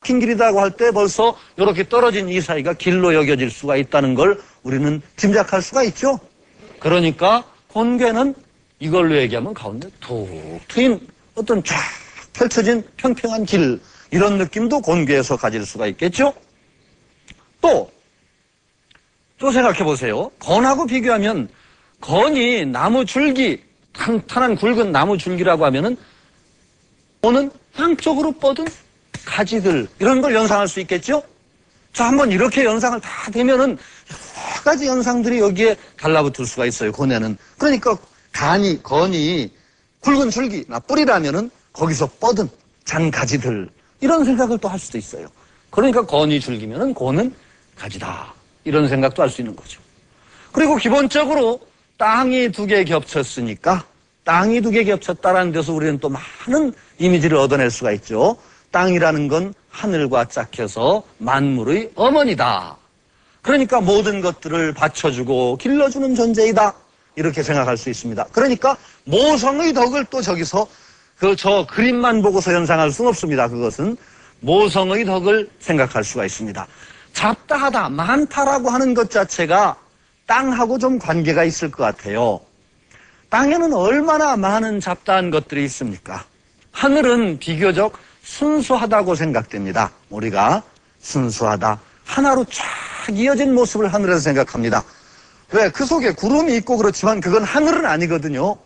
긴 길이라고 할 때 벌써 이렇게 떨어진 이 사이가 길로 여겨질 수가 있다는 걸 우리는 짐작할 수가 있죠. 그러니까 곤괴는 이걸로 얘기하면 가운데 툭 트인 어떤 쫙 펼쳐진 평평한 길, 이런 느낌도 곤괴에서 가질 수가 있겠죠. 또 생각해 보세요. 건하고 비교하면 건이 나무 줄기, 탄탄한 굵은 나무 줄기라고 하면은 곤은 한쪽으로 뻗은 가지들, 이런 걸 연상할 수 있겠죠? 자, 한번 이렇게 연상을 다 되면은 여러 가지 연상들이 여기에 달라붙을 수가 있어요, 곤에는. 그러니까 건이 굵은 줄기나 뿌리라면은 거기서 뻗은 잔가지들, 이런 생각을 또 할 수도 있어요. 그러니까 건이 줄기면은 곤은 가지다, 이런 생각도 할 수 있는 거죠. 그리고 기본적으로 땅이 두 개 겹쳤으니까 땅이 두 개 겹쳤다라는 데서 우리는 또 많은 이미지를 얻어낼 수가 있죠. 땅이라는 건 하늘과 짝해서 만물의 어머니다. 그러니까 모든 것들을 받쳐주고 길러주는 존재이다, 이렇게 생각할 수 있습니다. 그러니까 모성의 덕을 또 저기서 저 그림만 보고서 연상할 수는 없습니다. 그것은 모성의 덕을 생각할 수가 있습니다. 잡다하다, 많다라고 하는 것 자체가 땅하고 좀 관계가 있을 것 같아요. 땅에는 얼마나 많은 잡다한 것들이 있습니까? 하늘은 비교적 순수하다고 생각됩니다. 우리가 순수하다, 하나로 쫙 이어진 모습을 하늘에서 생각합니다. 왜? 그 속에 구름이 있고 그렇지만 그건 하늘은 아니거든요.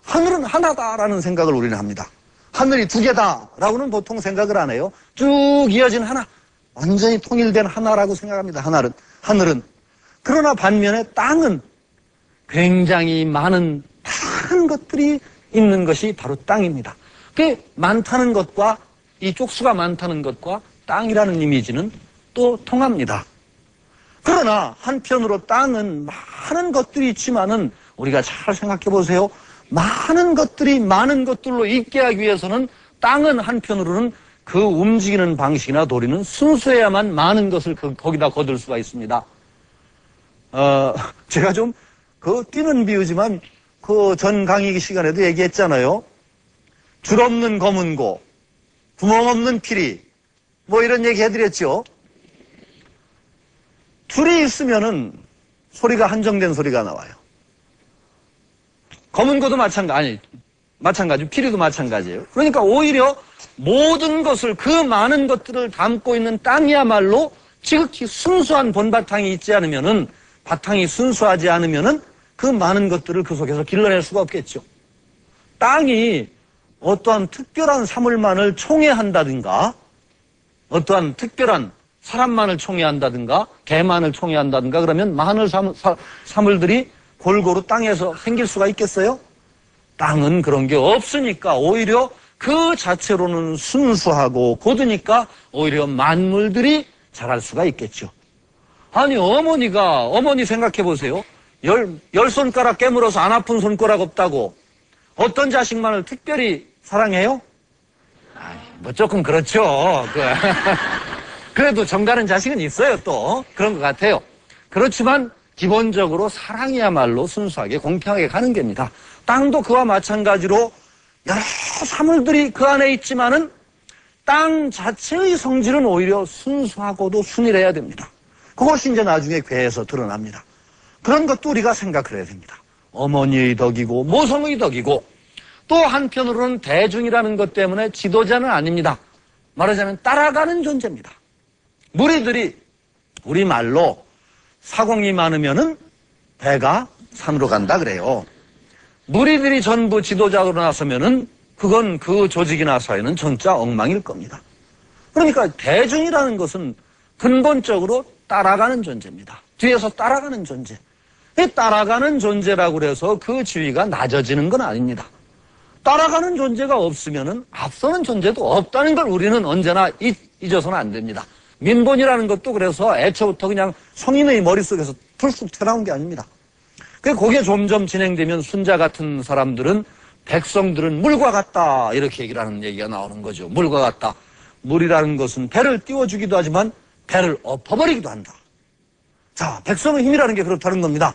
하늘은 하나다라는 생각을 우리는 합니다. 하늘이 두 개다라고는 보통 생각을 안 해요. 쭉 이어진 하나, 완전히 통일된 하나라고 생각합니다. 하늘은. 그러나 반면에 땅은 굉장히 많은 다른 것들이 있는 것이 바로 땅입니다. 그 많다는 것과 이 쪽수가 많다는 것과 땅이라는 이미지는 또 통합니다. 그러나 한편으로 땅은 많은 것들이 있지만은 우리가 잘 생각해 보세요. 많은 것들이 많은 것들로 있게 하기 위해서는 땅은 한편으로는 그 움직이는 방식이나 도리는 순수해야만 많은 것을 거기다 거둘 수가 있습니다. 제가 좀 뛰는 비유지만 전 강의 시간에도 얘기했잖아요. 줄 없는 검은 고, 구멍 없는 피리, 뭐 이런 얘기 해드렸죠. 줄이 있으면은 소리가 한정된 소리가 나와요. 검은 고도 마찬가지, 피리도 마찬가지예요. 그러니까 오히려 모든 것을, 그 많은 것들을 담고 있는 땅이야말로 지극히 순수한 본바탕이 있지 않으면은, 바탕이 순수하지 않으면은 그 많은 것들을 그 속에서 길러낼 수가 없겠죠. 땅이 어떠한 특별한 사물만을 총애한다든가, 어떠한 특별한 사람만을 총애한다든가, 개만을 총애한다든가, 그러면 많은 사물들이 골고루 땅에서 생길 수가 있겠어요? 땅은 그런 게 없으니까 오히려 그 자체로는 순수하고 고드니까 오히려 만물들이 자랄 수가 있겠죠. 아니, 어머니 생각해 보세요. 열 손가락 깨물어서 안 아픈 손가락 없다고 어떤 자식만을 특별히 사랑해요? 뭐 조금 그렇죠. 그래도 정다른 자식은 있어요, 또. 그런 것 같아요. 그렇지만 기본적으로 사랑이야말로 순수하게 공평하게 가는 겁니다. 땅도 그와 마찬가지로 여러 사물들이 그 안에 있지만은 땅 자체의 성질은 오히려 순수하고도 순일해야 됩니다. 그것이 이제 나중에 괴에서 드러납니다. 그런 것도 우리가 생각을 해야 됩니다. 어머니의 덕이고 모성의 덕이고 또 한편으로는 대중이라는 것 때문에 지도자는 아닙니다. 말하자면 따라가는 존재입니다. 무리들이 우리말로 사공이 많으면은 배가 산으로 간다 그래요. 무리들이 전부 지도자로 나서면은 그건 그 조직이나 사회는 전짜 엉망일 겁니다. 그러니까 대중이라는 것은 근본적으로 따라가는 존재입니다. 뒤에서 따라가는 존재. 따라가는 존재라고 해서 그 지위가 낮아지는 건 아닙니다. 따라가는 존재가 없으면은 앞서는 존재도 없다는 걸 우리는 언제나 잊어서는 안 됩니다. 민본이라는 것도 그래서 애초부터 그냥 성인의 머릿속에서 풀쑥 튀어나온 게 아닙니다. 그게 점점 진행되면 순자 같은 사람들은 백성들은 물과 같다 이렇게 얘기를 하는 얘기가 나오는 거죠. 물과 같다. 물이라는 것은 배를 띄워주기도 하지만 배를 엎어버리기도 한다. 자, 백성의 힘이라는 게 그렇다는 겁니다.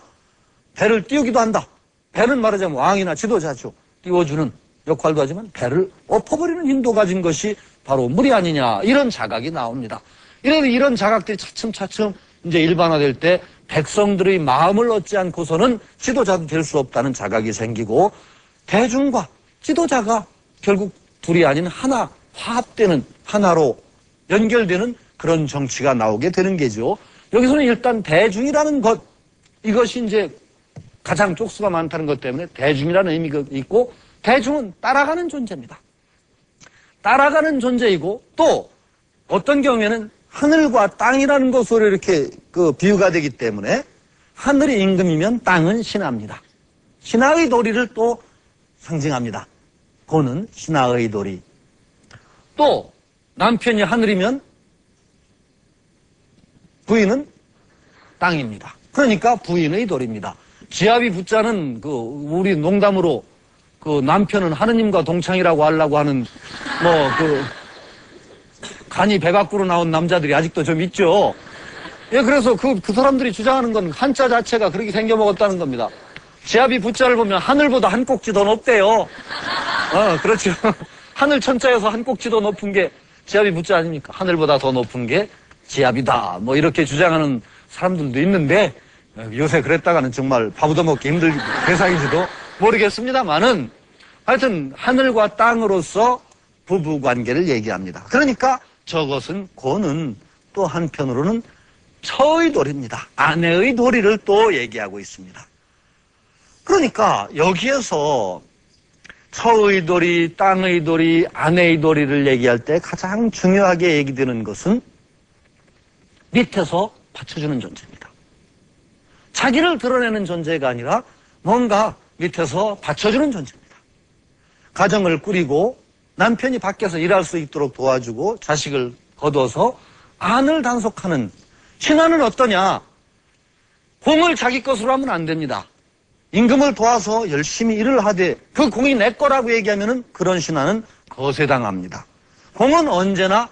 배를 띄우기도 한다. 배는 말하자면 왕이나 지도자죠. 띄워주는. 역할도 하지만 배를 엎어버리는 힘도 가진 것이 바로 물이 아니냐, 이런 자각이 나옵니다. 이런 자각들이 차츰차츰 이제 일반화될 때 백성들의 마음을 얻지 않고서는 지도자도 될 수 없다는 자각이 생기고, 대중과 지도자가 결국 둘이 아닌 하나, 화합되는, 하나로 연결되는 그런 정치가 나오게 되는 게죠. 여기서는 일단 대중이라는 것, 이것이 이제 가장 쪽수가 많다는 것 때문에 대중이라는 의미가 있고, 대중은 따라가는 존재입니다. 따라가는 존재이고, 또 어떤 경우에는 하늘과 땅이라는 것으로 이렇게 비유가 되기 때문에, 하늘이 임금이면 땅은 신하입니다. 신하의 도리를 또 상징합니다. 고는 신하의 도리. 또 남편이 하늘이면 부인은 땅입니다. 그러니까 부인의 도리입니다. 지아비 부자는 우리 농담으로 남편은 하느님과 동창이라고 하려고 하는 간이 배 밖으로 나온 남자들이 아직도 좀 있죠. 예, 그래서 그 사람들이 주장하는 건 한자 자체가 그렇게 생겨먹었다는 겁니다. 지아비 부자를 보면 하늘보다 한 꼭지 더 높대요. 그렇죠. 하늘 천자여서 한 꼭지 더 높은 게 지아비 부자 아닙니까? 하늘보다 더 높은 게 지아비다. 이렇게 주장하는 사람들도 있는데, 요새 그랬다가는 정말 밥 얻어먹기 힘들 대상인지도 모르겠습니다만은, 하여튼 하늘과 땅으로서 부부 관계를 얘기합니다. 그러니까 저것은 고는 또 한편으로는 처의 도리입니다. 아내의 도리를 또 얘기하고 있습니다. 그러니까 여기에서 처의 도리, 땅의 도리, 아내의 도리를 얘기할 때 가장 중요하게 얘기되는 것은 밑에서 받쳐주는 존재입니다. 자기를 드러내는 존재가 아니라 뭔가 밑에서 받쳐주는 존재입니다. 가정을 꾸리고 남편이 밖에서 일할 수 있도록 도와주고 자식을 거둬서 안을 단속하는 신하는 어떠냐? 공을 자기 것으로 하면 안 됩니다. 임금을 도와서 열심히 일을 하되 그 공이 내 거라고 얘기하면은 그런 신하는 거세당합니다. 공은 언제나